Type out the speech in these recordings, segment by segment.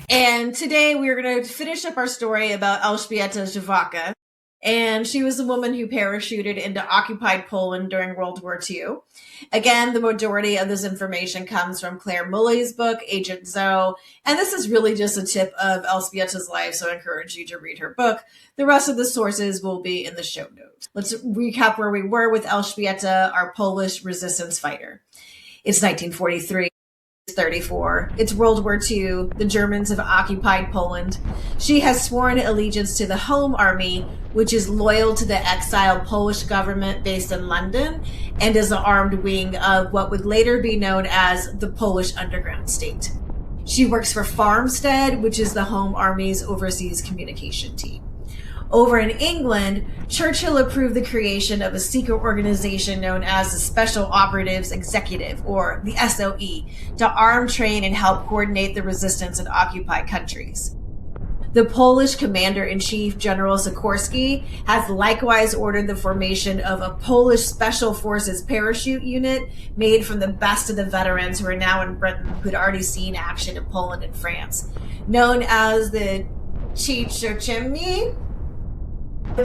And today we're going to finish up our story about Elżbieta Zawacka. And she was a woman who parachuted into occupied Poland during World War II. Again, the majority of this information comes from Claire Mully's book, Agent Zoe. And this is really just a tip of Elżbieta's life, so I encourage you to read her book. The rest of the sources will be in the show notes. Let's recap where we were with Elżbieta, our Polish resistance fighter. It's 1943. 34. It's World War II. The Germans have occupied Poland. She has sworn allegiance to the Home Army, which is loyal to the exiled Polish government based in London and is an armed wing of what would later be known as the Polish Underground State. She works for Farmstead, which is the Home Army's overseas communication team. Over in England, Churchill approved the creation of a secret organization known as the Special Operatives Executive, or the SOE, to arm, train, and help coordinate the resistance in occupied countries. The Polish Commander-in-Chief, General Sikorski, has likewise ordered the formation of a Polish Special Forces parachute unit made from the best of the veterans who are now in Britain, who had already seen action in Poland and France, known as the Chichochimni.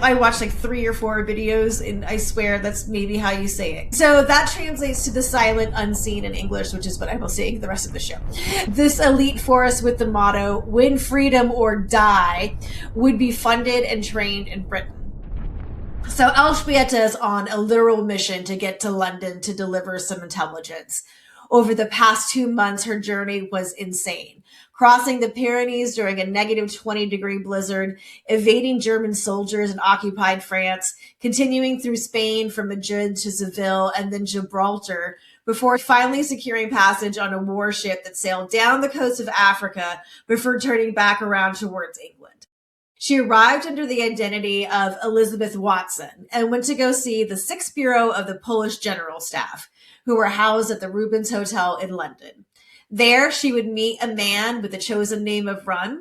I watched like 3 or 4 videos, and I swear that's maybe how you say it. So that translates to the silent unseen in English, which is what I will say the rest of the show. This elite force with the motto, win freedom or die, would be funded and trained in Britain. So Elżbieta is on a literal mission to get to London to deliver some intelligence. Over the past 2 months, her journey was insane. Crossing the Pyrenees during a negative 20-degree blizzard, evading German soldiers in occupied France, continuing through Spain from Madrid to Seville and then Gibraltar, before finally securing passage on a warship that sailed down the coast of Africa before turning back around towards England. She arrived under the identity of Elizabeth Watson and went to go see the 6th Bureau of the Polish General Staff, who were housed at the Rubens Hotel in London. There, she would meet a man with the chosen name of Run,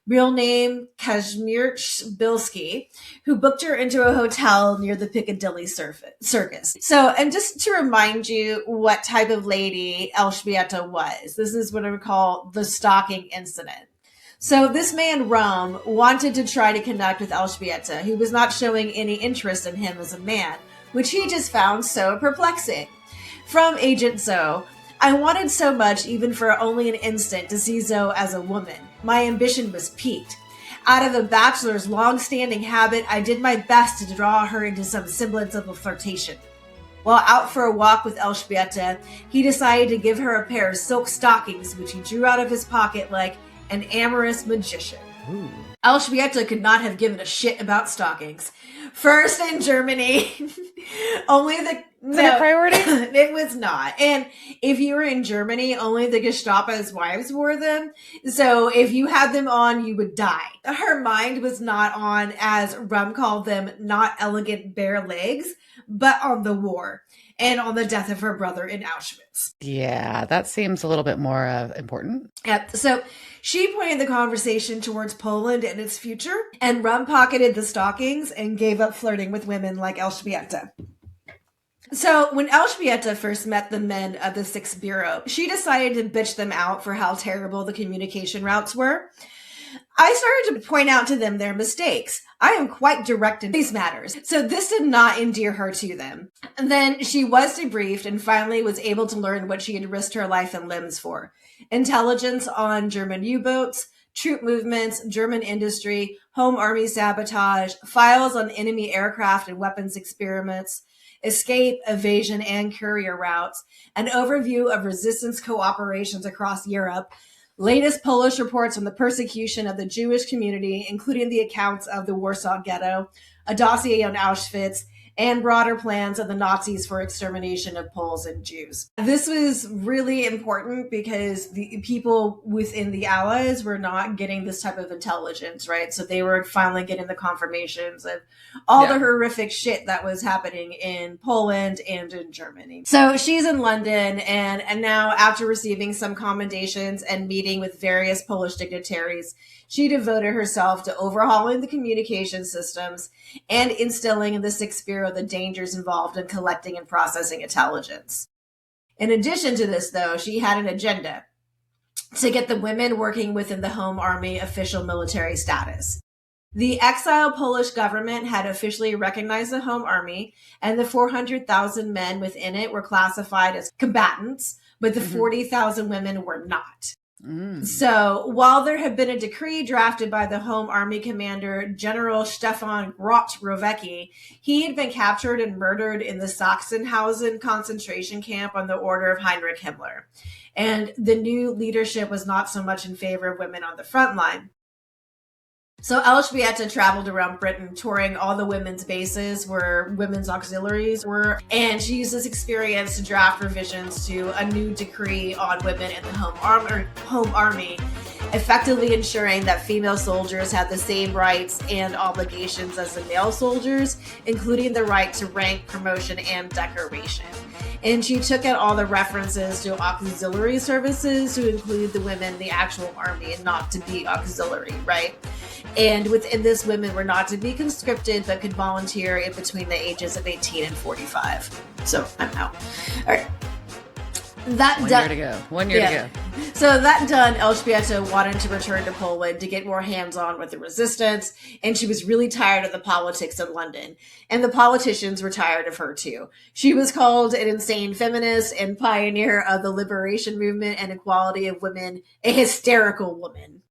real name Kazimierz Bilski, who booked her into a hotel near the Piccadilly Circus. So, and just to remind you what type of lady Elżbieta was, this is what I would call the stalking incident. So this man, Rum, wanted to try to connect with Elżbieta, who was not showing any interest in him as a man, which he just found so perplexing. From Agent Zoe, I wanted so much, even for only an instant, to see Zoe as a woman. My ambition was piqued. Out of a bachelor's long-standing habit, I did my best to draw her into some semblance of a flirtation. While out for a walk with Elżbieta, he decided to give her a pair of silk stockings, which he drew out of his pocket like an amorous magician. Ooh. Elżbieta could not have given a shit about stockings. First in Germany, only the... Is it a priority? It was not. And if you were in Germany, only the Gestapo's wives wore them. So if you had them on, you would die. Her mind was not on, as Rum called them, not elegant bare legs, but on the war and on the death of her brother in Auschwitz. Yeah, that seems a little bit more important. Yep. So she pointed the conversation towards Poland and its future, and Rum pocketed the stockings and gave up flirting with women like Elżbieta. So when Elżbieta first met the men of the 6th Bureau, she decided to bitch them out for how terrible the communication routes were. I started to point out to them their mistakes. I am quite direct in these matters, so this did not endear her to them. And then she was debriefed and finally was able to learn what she had risked her life and limbs for. Intelligence on German U-boats, troop movements, German industry, home army sabotage, files on enemy aircraft and weapons experiments, escape, evasion, and courier routes, an overview of resistance cooperations across Europe, latest Polish reports on the persecution of the Jewish community, including the accounts of the Warsaw Ghetto, a dossier on Auschwitz, and broader plans of the Nazis for extermination of Poles and Jews. This was really important because the people within the Allies were not getting this type of intelligence, right? So they were finally getting the confirmations of all the horrific shit that was happening in Poland and in Germany. So she's in London, and now after receiving some commendations and meeting with various Polish dignitaries, she devoted herself to overhauling the communication systems and instilling in the 6th Bureau the dangers involved in collecting and processing intelligence. In addition to this, though, she had an agenda. to get the women working within the Home Army official military status. The exiled Polish government had officially recognized the Home Army, and the 400,000 men within it were classified as combatants, but the 40,000 women were not. So while there had been a decree drafted by the Home Army commander, General Stefan Grot-Rovecki, he had been captured and murdered in the Sachsenhausen concentration camp on the order of Heinrich Himmler. And the new leadership was not so much in favor of women on the front line. So Elżbieta traveled around Britain, touring all the women's bases where women's auxiliaries were, and she used this experience to draft revisions to a new decree on women in the Home Army, effectively ensuring that female soldiers had the same rights and obligations as the male soldiers, including the right to rank, promotion, and decoration. And she took out all the references to auxiliary services to include the women in the actual army and not to be auxiliary, right? And within this, women were not to be conscripted, but could volunteer in between the ages of 18 and 45. So I'm out. All right. One year to go. 1 year to go. So that done, Elżbieta wanted to return to Poland to get more hands-on with the resistance, and she was really tired of the politics in London. And the politicians were tired of her too. She was called an insane feminist and pioneer of the liberation movement and equality of women, a hysterical woman.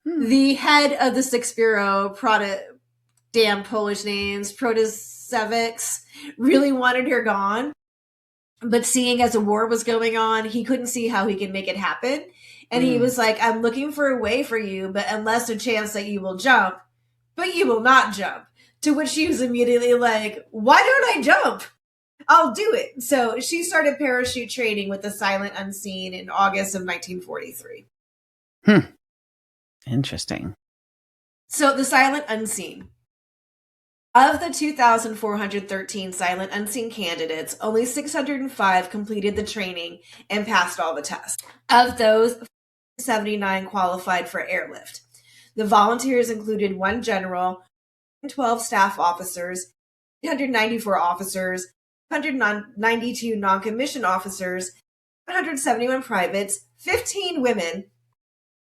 The head of the Sixth Bureau, damn Polish names, Protasevich, really wanted her gone. But seeing as a war was going on, he couldn't see how he could make it happen. And he was like, I'm looking for a way for you, but unless a chance that you will jump, but you will not jump. To which she was immediately like, why don't I jump? I'll do it. So she started parachute training with the Silent Unseen in August of 1943. Interesting. So the Silent Unseen. Of the 2,413 Silent Unseen candidates, only 605 completed the training and passed all the tests. Of those, 79 qualified for airlift. The volunteers included 1 general, 12 staff officers, 894 officers, 192 non-commissioned officers, 171 privates, 15 women,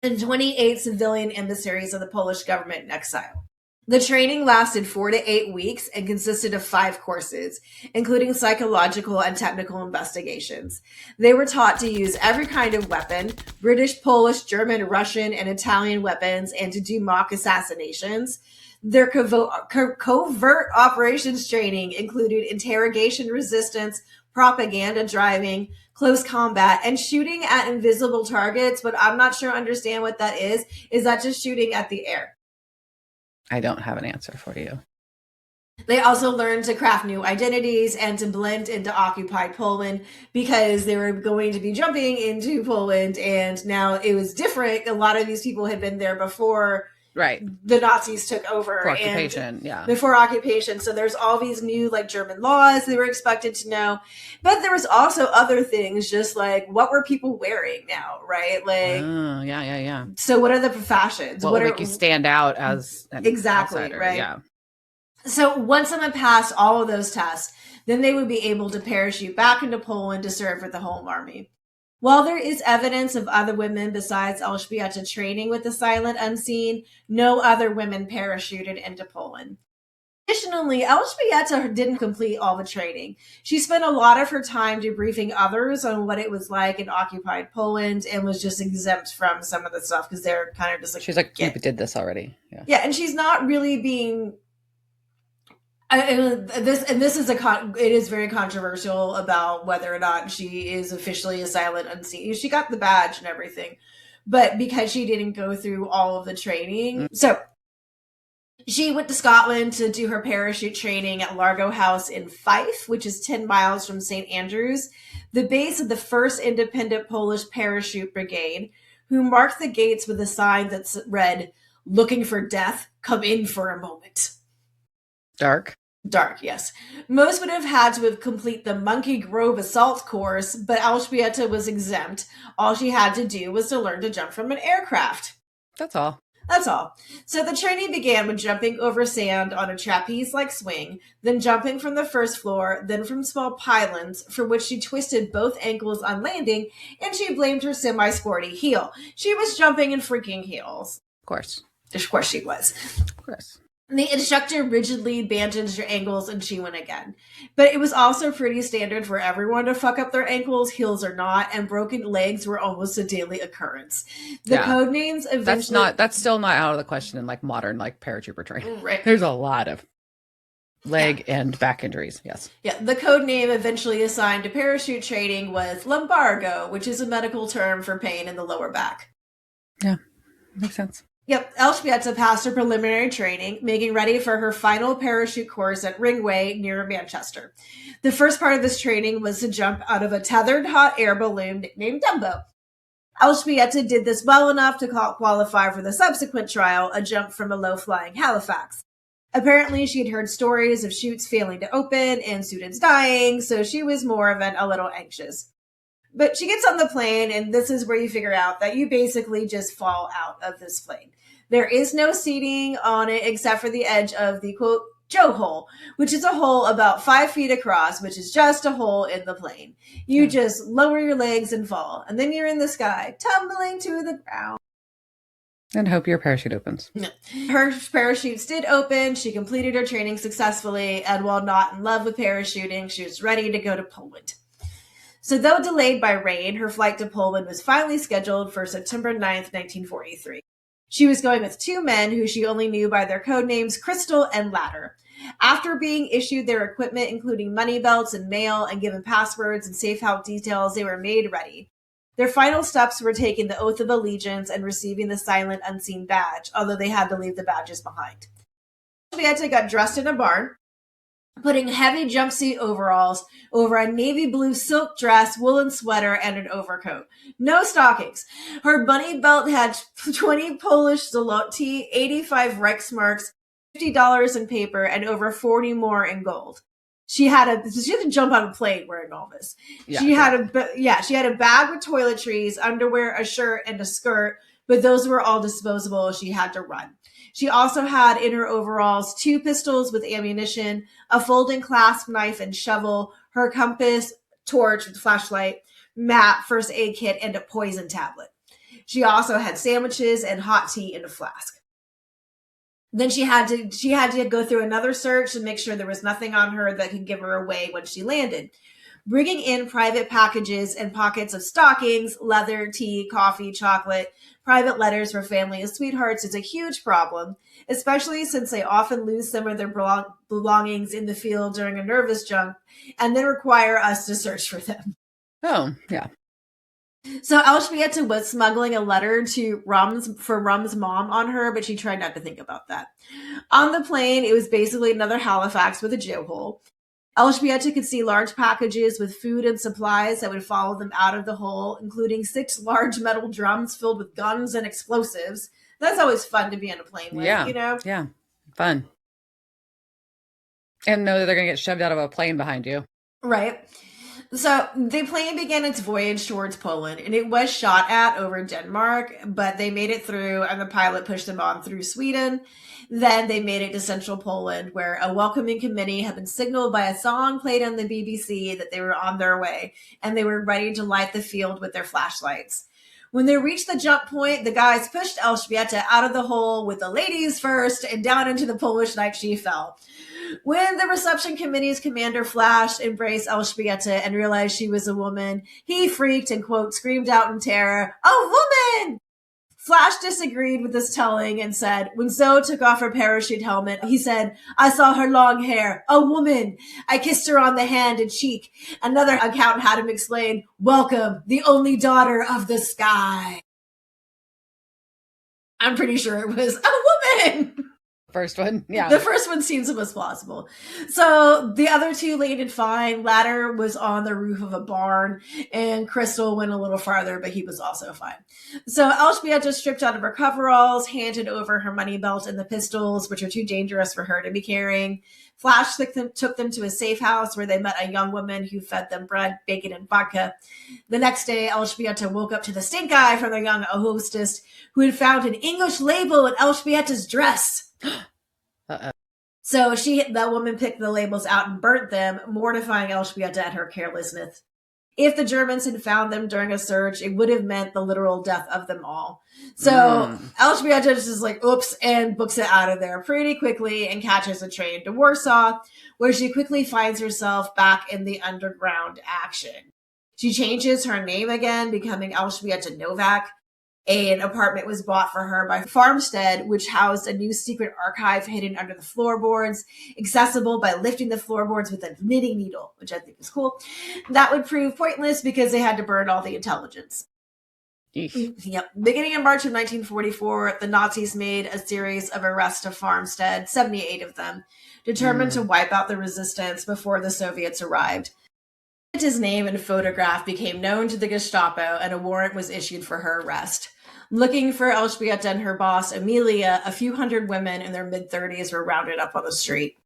and 28 civilian emissaries of the Polish government in exile. The training lasted 4 to 8 weeks and consisted of 5 courses, including psychological and technical investigations. They were taught to use every kind of weapon, British, Polish, German, Russian, and Italian weapons, and to do mock assassinations. Their covert operations training included interrogation resistance, propaganda driving, close combat, and shooting at invisible targets, but I'm not sure I understand what that is. Is that just shooting at the air? I don't have an answer for you. They also learned to craft new identities and to blend into occupied Poland because they were going to be jumping into Poland, and now it was different. A lot of these people had been there before the Nazis took over. Before occupation, Before occupation. So there's all these new German laws they were expected to know. But there was also other things, just like what were people wearing now, right? So what are the fashions? What would make you stand out as an outsider? Right? Yeah. So once someone passed all of those tests, then they would be able to parachute back into Poland to serve with the Home Army. While there is evidence of other women besides Elżbieta training with the Silent Unseen, no other women parachuted into Poland. Additionally, Elżbieta didn't complete all the training. She spent a lot of her time debriefing others on what it was like in occupied Poland and was just exempt from some of the stuff because they're kind of just like... She's like, you did this already. Yeah, and she's not really being... It is very controversial about whether or not she is officially a Silent Unseen. She got the badge and everything, but because she didn't go through all of the training. So she went to Scotland to do her parachute training at Largo House in Fife, which is 10 miles from St. Andrews, the base of the first independent Polish parachute brigade, who marked the gates with a sign that read, "Looking for death, come in for a moment." Dark, yes. Most would have had to have complete the Monkey Grove assault course, but Elżbieta was exempt. All she had to do was to learn to jump from an aircraft. That's all. That's all. So the training began with jumping over sand on a trapeze-like swing, then jumping from the first floor, then from small pylons, for which she twisted both ankles on landing, and she blamed her semi-sporty heel. She was jumping in freaking heels. Of course. Of course she was. Of course. The instructor rigidly bandaged her ankles and she went again. But it was also pretty standard for everyone to fuck up their ankles, heels or not, and broken legs were almost a daily occurrence. The code names eventually... That's still not out of the question in like modern like paratrooper training. Right. There's a lot of leg and back injuries, yes. Yeah, the code name eventually assigned to parachute training was lumbargo, which is a medical term for pain in the lower back. Yeah, makes sense. Yep, Elżbieta passed her preliminary training, making ready for her final parachute course at Ringway near Manchester. The first part of this training was to jump out of a tethered hot air balloon nicknamed Dumbo. Elżbieta did this well enough to qualify for the subsequent trial, a jump from a low-flying Halifax. Apparently, she had heard stories of chutes failing to open and students dying, so she was more of a little anxious. But she gets on the plane, and this is where you figure out that you basically just fall out of this plane. There is no seating on it except for the edge of the, quote, Joe hole, which is a hole about 5 feet across, which is just a hole in the plane. You just lower your legs and fall, and then you're in the sky, tumbling to the ground. And hope your parachute opens. Her parachutes did open. She completed her training successfully, and while not in love with parachuting, she was ready to go to Poland. So though delayed by rain, her flight to Poland was finally scheduled for September 9th, 1943. She was going with 2 men who she only knew by their code names Crystal and Ladder. After being issued their equipment, including money belts and mail, and given passwords and safe house details, they were made ready. Their final steps were taking the oath of allegiance and receiving the silent, unseen badge, although they had to leave the badges behind. Elżbieta got dressed in a barn, putting heavy jumpsuit overalls over a navy blue silk dress, woolen sweater, and an overcoat. No stockings. Her bunny belt had 20 Polish zloty, 85 Reichsmarks, $50 in paper, and over 40 more in gold. She had to jump on a plane wearing all this. Yeah, she had a bag with toiletries, underwear, a shirt, and a skirt, but those were all disposable. She had to run. She also had in her overalls 2 pistols with ammunition, a folding clasp knife and shovel, her compass, torch with flashlight, map, first aid kit, and a poison tablet. She also had sandwiches and hot tea in a flask. Then she had to go through another search and make sure there was nothing on her that could give her away when she landed. Bringing in private packages and pockets of stockings, leather, tea, coffee, chocolate, private letters for family and sweethearts is a huge problem, especially since they often lose some of their belongings in the field during a nervous jump and then require us to search for them. Oh, yeah. So Elżbieta was smuggling a letter to Rum's mom on her, but she tried not to think about that. On the plane, it was basically another Halifax with a Joe hole. Elżbieta could see large packages with food and supplies that would follow them out of the hole, including 6 large metal drums filled with guns and explosives. That's always fun to be on a plane with, you know? Yeah, fun. And know that they're going to get shoved out of a plane behind you. Right. So the plane began its voyage towards Poland, and it was shot at over Denmark, but they made it through, and the pilot pushed them on through Sweden. Then they made it to central Poland, where a welcoming committee had been signaled by a song played on the BBC that they were on their way, and they were ready to light the field with their flashlights. When they reached the jump point, the guys pushed Elżbieta out of the hole with the ladies first and down into the Polish night she fell. When the reception committee's commander Flash embraced Elżbieta and realized she was a woman, he freaked and, quote, screamed out in terror, "A woman!" Flash disagreed with this telling and said, when Zoe took off her parachute helmet, he said, "I saw her long hair. A woman. I kissed her on the hand and cheek." Another account had him explain, "Welcome, the only daughter of the sky." I'm pretty sure it was a woman. First one, yeah. The first one seems the most plausible. So the other two landed fine. Ladder was on the roof of a barn, and Crystal went a little farther, but he was also fine. So Elżbieta stripped out of her coveralls, handed over her money belt and the pistols, which are too dangerous for her to be carrying. Flash took them to a safe house where they met a young woman who fed them bread, bacon, and vodka. The next day, Elżbieta woke up to the stink eye from the young hostess who had found an English label in Elżbieta's dress. Uh-oh. So that woman picked the labels out and burnt them, mortifying Elżbieta at her carelessness. If the Germans had found them during a search, it would have meant the literal death of them all. So Elżbieta is just like, oops, and books it out of there pretty quickly and catches a train to Warsaw, where she quickly finds herself back in the underground action. She changes her name again, becoming Elżbieta Nowak. An apartment was bought for her by Farmstead, which housed a new secret archive hidden under the floorboards, accessible by lifting the floorboards with a knitting needle, which I think is cool. That would prove pointless because they had to burn all the intelligence. Yep. Beginning in March of 1944, the Nazis made a series of arrests of Farmstead, 78 of them, determined to wipe out the resistance before the Soviets arrived. His name and photograph became known to the Gestapo, and a warrant was issued for her arrest. Looking for Elżbieta and her boss, Amelia, a few hundred women in their mid-30s were rounded up on the street.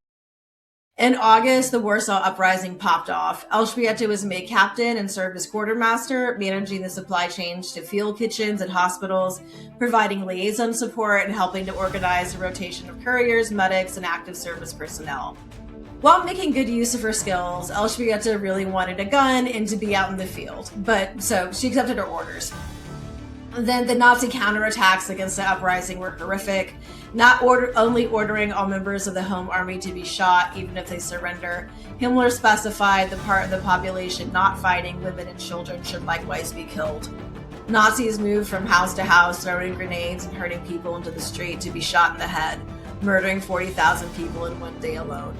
In August, the Warsaw Uprising popped off. Elżbieta was made captain and served as quartermaster, managing the supply chains to field kitchens and hospitals, providing liaison support and helping to organize a rotation of couriers, medics, and active service personnel. While making good use of her skills, Elżbieta really wanted a gun and to be out in the field, so she accepted her orders. Then the Nazi counterattacks against the uprising were horrific, not only ordering all members of the Home Army to be shot even if they surrender. Himmler specified the part of the population not fighting, women and children, should likewise be killed. Nazis moved from house to house, throwing grenades and herding people into the street to be shot in the head, murdering 40,000 people in one day alone.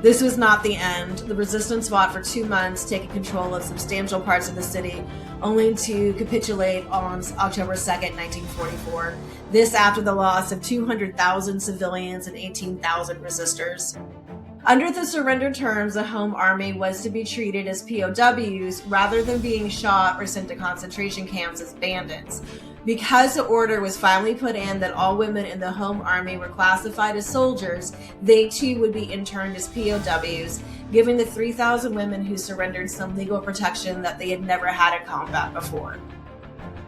This was not the end. The resistance fought for 2 months, taking control of substantial parts of the city, only to capitulate on October 2nd, 1944. This after the loss of 200,000 civilians and 18,000 resistors. Under the surrender terms, the Home Army was to be treated as POWs rather than being shot or sent to concentration camps as bandits. Because the order was finally put in that all women in the Home Army were classified as soldiers, they too would be interned as POWs, giving the 3,000 women who surrendered some legal protection that they had never had in combat before.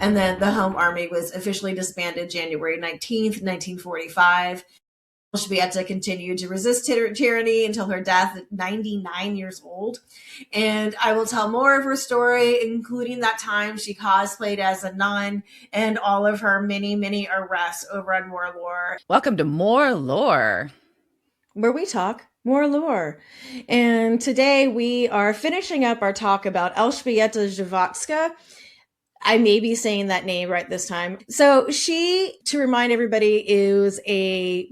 And then the Home Army was officially disbanded January 19th, 1945. Elżbieta continued to resist tyranny until her death at 99 years old. And I will tell more of her story, including that time she cosplayed as a nun and all of her many, many arrests over on More Lore. Welcome to More Lore, where we talk more lore. And today we are finishing up our talk about Elżbieta Zawacka. I may be saying that name right this time. So she, to remind everybody, is a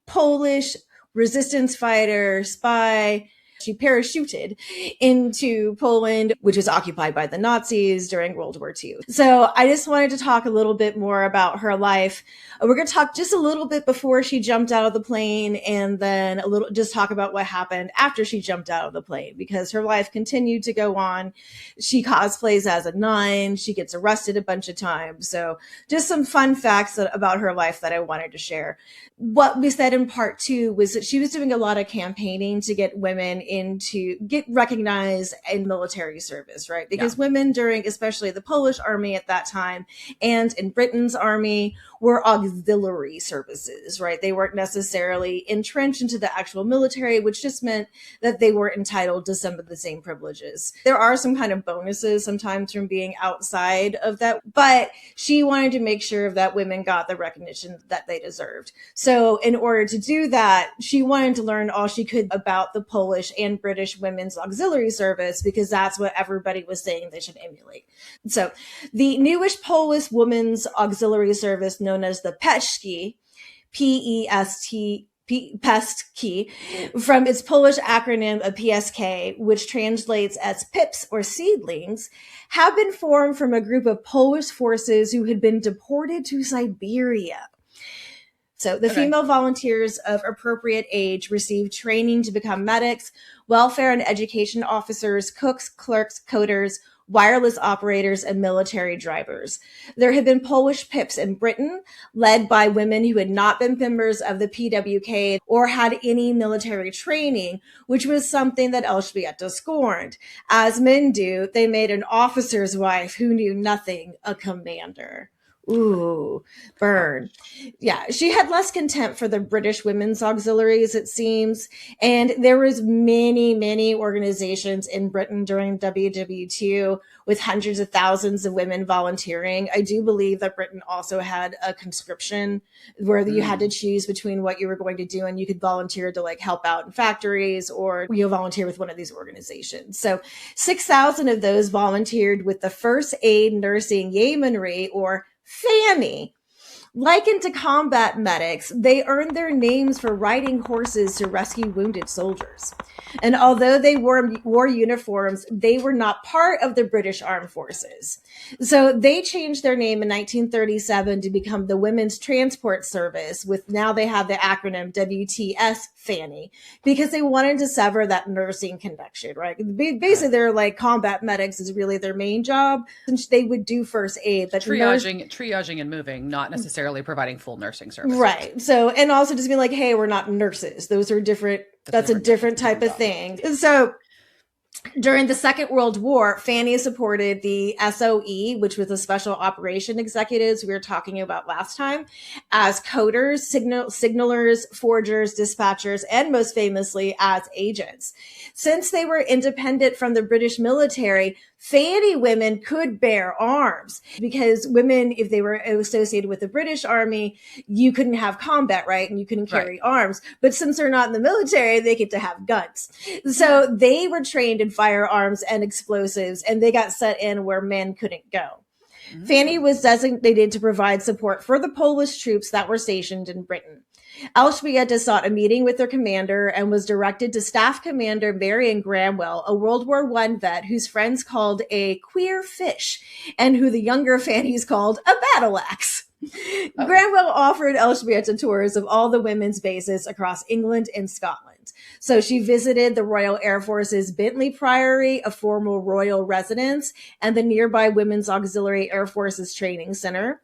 Polish resistance fighter, spy. She parachuted into Poland, which was occupied by the Nazis during World War II. So I just wanted to talk a little bit more about her life. We're going to talk just a little bit before she jumped out of the plane, and then just talk about what happened after she jumped out of the plane, because her life continued to go on. She cosplays as a nun. She gets arrested a bunch of times. So just some fun facts about her life that I wanted to share. What we said in part 2 was that she was doing a lot of campaigning to get women get recognized in military service, right? Because women during, especially the Polish army at that time and in Britain's army, were auxiliary services, right? They weren't necessarily entrenched into the actual military, which just meant that they were entitled to some of the same privileges. There are some kind of bonuses sometimes from being outside of that, but she wanted to make sure that women got the recognition that they deserved. So in order to do that, she wanted to learn all she could about the Polish and British women's auxiliary service, because that's what everybody was saying they should emulate. So the newish Polish women's auxiliary service, known as the Pestki, P-E-S-T, Pestki, from its Polish acronym of PSK, which translates as pips or seedlings, have been formed from a group of Polish forces who had been deported to Siberia. So the Okay. female volunteers of appropriate age received training to become medics, welfare and education officers, cooks, clerks, coders, wireless operators, and military drivers. There had been Polish PIPs in Britain, led by women who had not been members of the PWK or had any military training, which was something that Elżbieta scorned. As men do, they made an officer's wife who knew nothing a commander. Ooh, burn. Yeah, she had less contempt for the British women's auxiliaries, it seems. And there was many organizations in Britain during WW2 with hundreds of thousands of women volunteering. I do believe that Britain also had a conscription where you had to choose between what you were going to do, and you could volunteer to like help out in factories or you volunteer with one of these organizations. So 6,000 of those volunteered with the First Aid Nursing Yeomanry, or Fanny. Likened to combat medics, they earned their names for riding horses to rescue wounded soldiers. And although they wore uniforms, they were not part of the British Armed Forces. So they changed their name in 1937 to become the Women's Transport Service, with now they have the acronym WTS Fanny, because they wanted to sever that nursing connection, right? Basically, they're like combat medics is really their main job, and they would do first aid, but triaging and moving, not necessarily providing full nursing services. Right. So, and also just being like, hey, we're not nurses. Those are different. That's a different type of thing. So during the Second World War, Fanny supported the SOE, which was the Special Operation Executives we were talking about last time, as coders, signalers, forgers, dispatchers, and most famously as agents. Since they were independent from the British military, Fanny women could bear arms, because women, if they were associated with the British Army, you couldn't have combat, right? And you couldn't carry arms. But since they're not in the military, they get to have guns. So they were trained in firearms and explosives, and they got set in where men couldn't go. Fanny was designated to provide support for the Polish troops that were stationed in Britain. Elżbieta sought a meeting with their commander and was directed to Staff Commander Marion Granwell, a World War I vet whose friends called a queer fish and who the younger Fanny's called a battle axe. Granwell offered Elżbieta tours of all the women's bases across England and Scotland. So she visited the Royal Air Force's Bentley Priory, a former royal residence, and the nearby Women's Auxiliary Air Force's training center.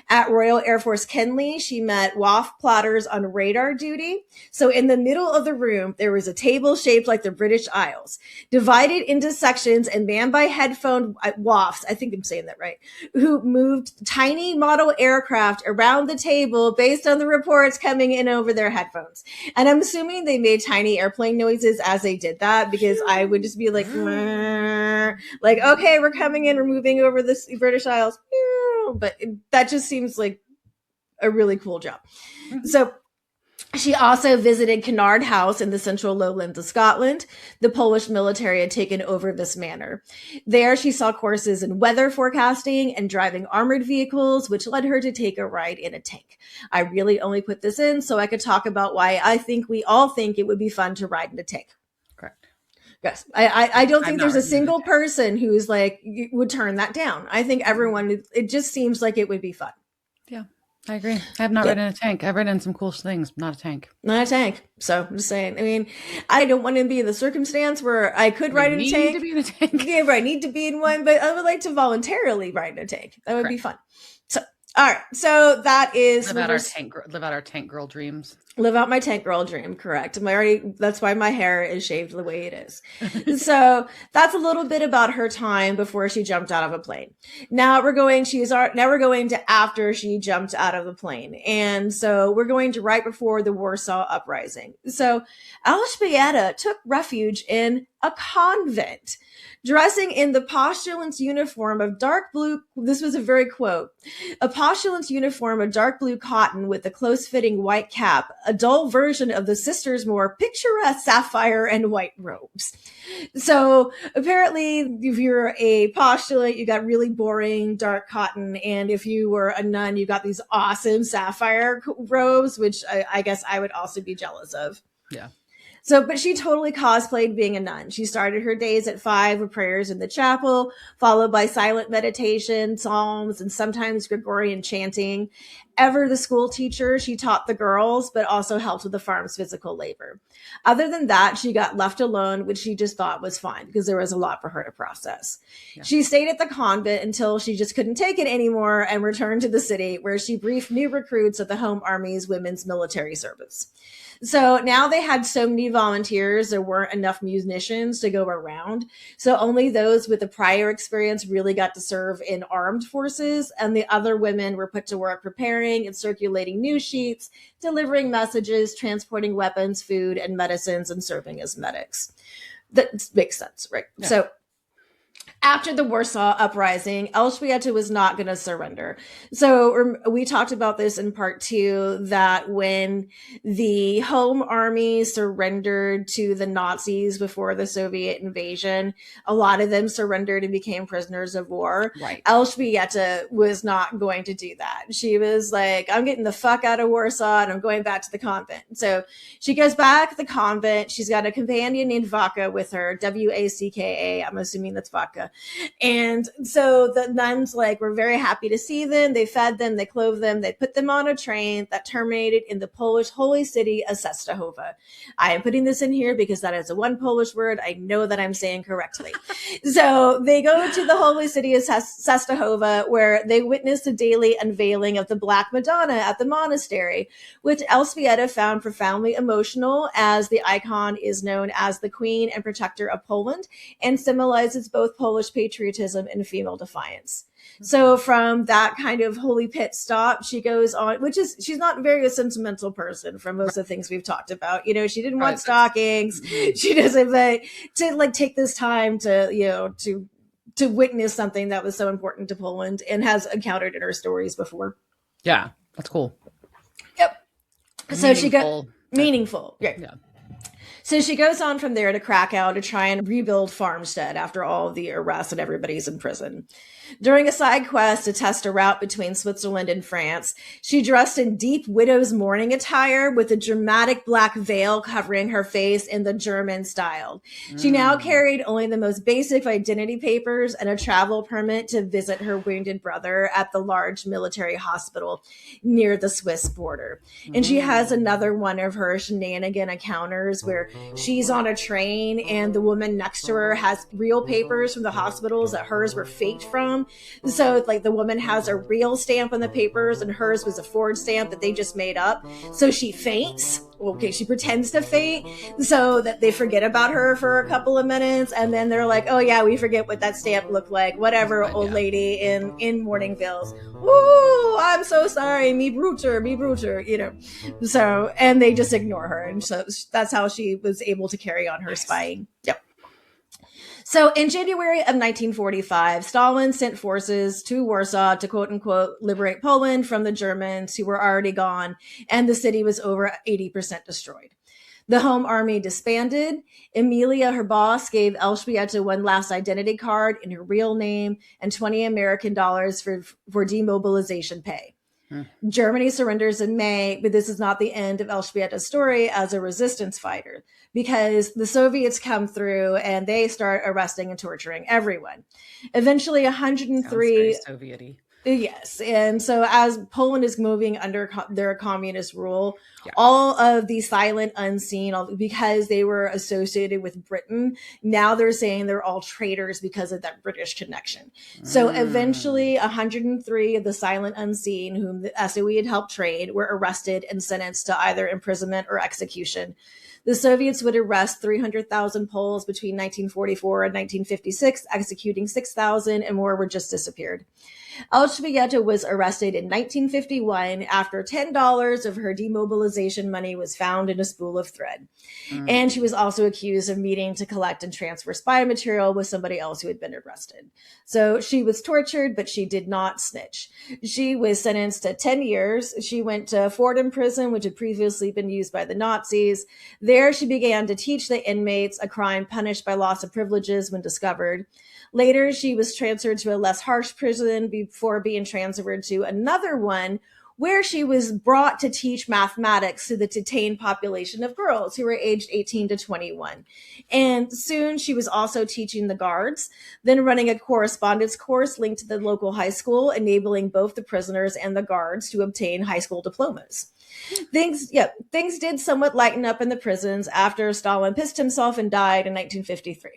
At Royal Air Force Kenley, she met WAF plotters on radar duty. So in the middle of the room, there was a table shaped like the British Isles, divided into sections and manned by headphone WAFs, I think I'm saying that right, who moved tiny model aircraft around the table based on the reports coming in over their headphones. And I'm assuming they made tiny airplane noises as they did that, because I would just be like, like, okay, we're coming in, we're moving over the British Isles. But that just seems like a really cool job. So she also visited Kinnaird House in the central lowlands of Scotland. The Polish military had taken over this manor. There she saw courses in weather forecasting and driving armored vehicles, which led her to take a ride in a tank. I really only put this in so I could talk about why I think we all think it would be fun to ride in a tank. Correct. Yes. I don't think there's a single person who's like, would turn that down. I think everyone, it just seems like it would be fun. Yeah, I agree. I have not ridden a tank. I've ridden some cool things, not a tank. Not a tank. So I'm just saying, I mean, I don't want to be in the circumstance where I could ride in a tank. Need to be in a tank. Yeah, right. Need to be in one, but I would like to voluntarily ride in a tank. That would be fun. So, all right. So that is live out our tank girl dreams. Live out my tank girl dream, correct. That's why my hair is shaved the way it is. So that's a little bit about her time before she jumped out of a plane. Now we're going to after she jumped out of the plane. And so we're going to right before the Warsaw Uprising. So Elżbieta took refuge in a convent, dressing in the postulant's uniform of dark blue. This was a very quote, a postulant's uniform of dark blue cotton with a close-fitting white cap, a dull version of the sisters' more picturesque sapphire and white robes. So apparently, if you're a postulant, you got really boring dark cotton. And if you were a nun, you got these awesome sapphire robes, which I guess I would also be jealous of. Yeah. So, but she totally cosplayed being a nun. She started her days at 5 with prayers in the chapel, followed by silent meditation, psalms, and sometimes Gregorian chanting. ever the school teacher. She taught the girls, but also helped with the farm's physical labor. Other than that, she got left alone, which she just thought was fine because there was a lot for her to process. Yeah. She stayed at the convent until she just couldn't take it anymore and returned to the city, where she briefed new recruits at the Home Army's Women's Military Service. So now they had so many volunteers, there weren't enough munitions to go around. So only those with the prior experience really got to serve in armed forces, and the other women were put to work preparing and circulating news sheets, delivering messages, transporting weapons, food, and medicines, and serving as medics. That makes sense, right? Yeah. So after the Warsaw Uprising, Elżbieta was not going to surrender. So we talked about this in part 2, that when the Home Army surrendered to the Nazis before the Soviet invasion, a lot of them surrendered and became prisoners of war. Right. Elżbieta was not going to do that. She was like, I'm getting the fuck out of Warsaw and I'm going back to the convent. So she goes back to the convent. She's got a companion named Vacka with her, Wacka. I'm assuming that's Vacka. And so the nuns were very happy to see them. They fed them, they clothed them, they put them on a train that terminated in the Polish holy city of Częstochowa. I am putting this in here because that is a one Polish word I know that I'm saying correctly. So they go to the holy city of Częstochowa, where they witness the daily unveiling of the Black Madonna at the monastery, which Elżbieta found profoundly emotional, as the icon is known as the Queen and Protector of Poland and symbolizes both Polish patriotism and female defiance. So from that kind of holy pit stop, she goes on, she's not very a sentimental person from most of the things we've talked about. She didn't want stockings. She doesn't to take this time to witness something that was so important to Poland and has encountered in her stories before. Yeah, that's cool. Yep. So she got meaningful. Right. Yeah. So she goes on from there to Krakow to try and rebuild Farmstead after all of the arrests and everybody's in prison. During a side quest to test a route between Switzerland and France, she dressed in deep widow's mourning attire with a dramatic black veil covering her face in the German style. She now carried only the most basic identity papers and a travel permit to visit her wounded brother at the large military hospital near the Swiss border. And she has another one of her shenanigan encounters where she's on a train and the woman next to her has real papers from the hospitals that hers were faked from. So the woman has a real stamp on the papers and hers was a forged stamp that they just made up. So she faints. Okay, she pretends to faint so that they forget about her for a couple of minutes. And then they're like, oh yeah, we forget what that stamp looked like. Whatever, old lady in mourning veils. Ooh, I'm so sorry. Me bruter. So, and they just ignore her. And so that's how she was able to carry on her spying. Yep. So in January of 1945, Stalin sent forces to Warsaw to quote unquote liberate Poland from the Germans who were already gone, and the city was over 80% destroyed. The Home Army disbanded. Emilia, her boss, gave Elżbieta one last identity card in her real name and $20 American for demobilization pay. Germany surrenders in May, but this is not the end of Elżbieta's story as a resistance fighter, because the Soviets come through and they start arresting and torturing everyone. Eventually, 103 Soviet-y. Yes. And so as Poland is moving under their communist rule, all of the silent, unseen, because they were associated with Britain, now they're saying they're all traitors because of that British connection. So eventually 103 of the silent, unseen, whom the SOE had helped trade, were arrested and sentenced to either imprisonment or execution. The Soviets would arrest 300,000 Poles between 1944 and 1956, executing 6,000, and more were just disappeared. Elżbieta was arrested in 1951 after $10 of her demobilization money was found in a spool of thread. And she was also accused of meeting to collect and transfer spy material with somebody else who had been arrested. So she was tortured, but she did not snitch. She was sentenced to 10 years. She went to Fordham prison, which had previously been used by the Nazis. There she began to teach the inmates, a crime punished by loss of privileges when discovered. Later, she was transferred to a less harsh prison before being transferred to another one where she was brought to teach mathematics to the detained population of girls who were aged 18 to 21. And soon she was also teaching the guards, then running a correspondence course linked to the local high school, enabling both the prisoners and the guards to obtain high school diplomas. Things did somewhat lighten up in the prisons after Stalin pissed himself and died in 1953.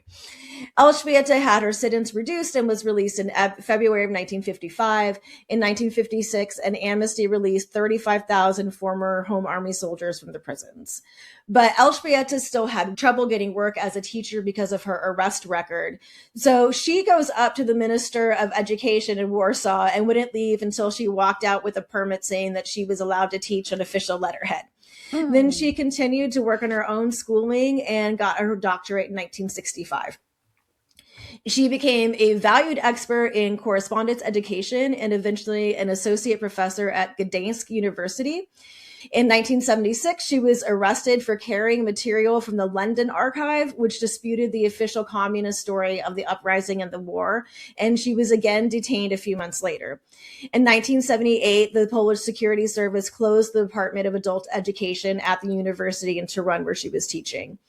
Elżbieta had her sentence reduced and was released in February of 1955. In 1956, an amnesty released 35,000 former Home Army soldiers from the prisons. But Elżbieta still had trouble getting work as a teacher because of her arrest record. So she goes up to the Minister of Education in Warsaw and wouldn't leave until she walked out with a permit saying that she was allowed to teach on official letterhead. Then she continued to work on her own schooling and got her doctorate in 1965. She became a valued expert in correspondence education and eventually an associate professor at Gdańsk University. In 1976, she was arrested for carrying material from the London archive, which disputed the official communist story of the uprising and the war, and she was again detained a few months later. In 1978, the Polish Security Service closed the Department of Adult Education at the university in Turin where she was teaching.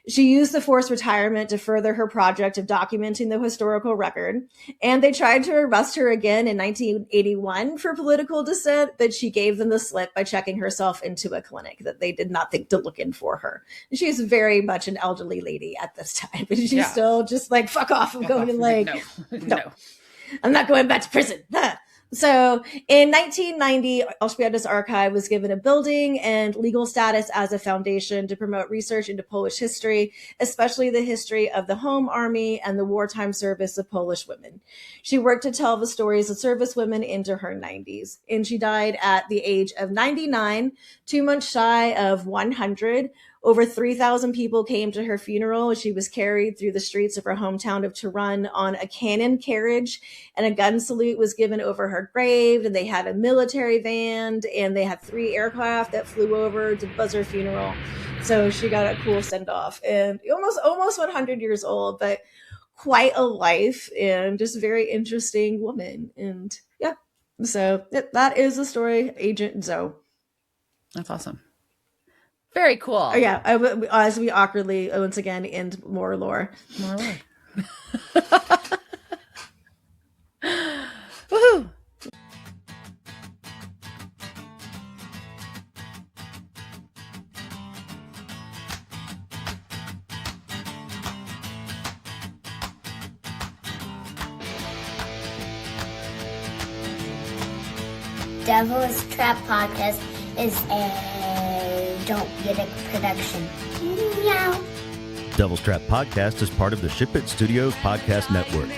She used the forced retirement to further her project of documenting the historical record, and they tried to arrest her again in 1981 for political dissent, but she gave them the slip by checking herself into a clinic that they did not think to look in for her. She's very much an elderly lady at this time, but she's still just like, fuck off, I'm going to no, I'm not going back to prison. So in 1990, Elżbieta's archive was given a building and legal status as a foundation to promote research into Polish history, especially the history of the Home Army and the wartime service of Polish women. She worked to tell the stories of service women into her 90s, and she died at the age of 99, 2 months shy of 100. Over 3,000 people came to her funeral as she was carried through the streets of her hometown of Turin on a cannon carriage, and a gun salute was given over her grave, and they had a military van, and they had 3 aircraft that flew over to buzz her funeral. So she got a cool send-off, and almost 100 years old, but quite a life, and just a very interesting woman. And yeah, so that is the story, Agent Zoe. That's awesome. Very cool. Yeah, as we awkwardly once again end more lore. More lore. Woohoo! Devil's Trap Podcast is a Don't Get It production. Meow. Devil's Trap Podcast is part of the Ship It Studios podcast network.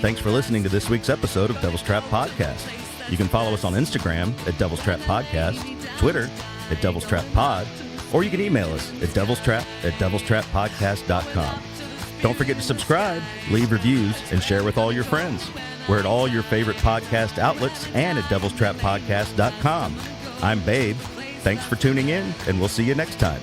Thanks for listening to this week's episode of Devil's Trap Podcast. You can follow us on Instagram at Devil's Trap Podcast, Twitter at Devil's Trap Pod, or you can email us at devilstrap@devilstrappodcast.com. Don't forget to subscribe, leave reviews, and share with all your friends. We're at all your favorite podcast outlets and at devilstrappodcast.com. I'm Babe. Thanks for tuning in, and we'll see you next time.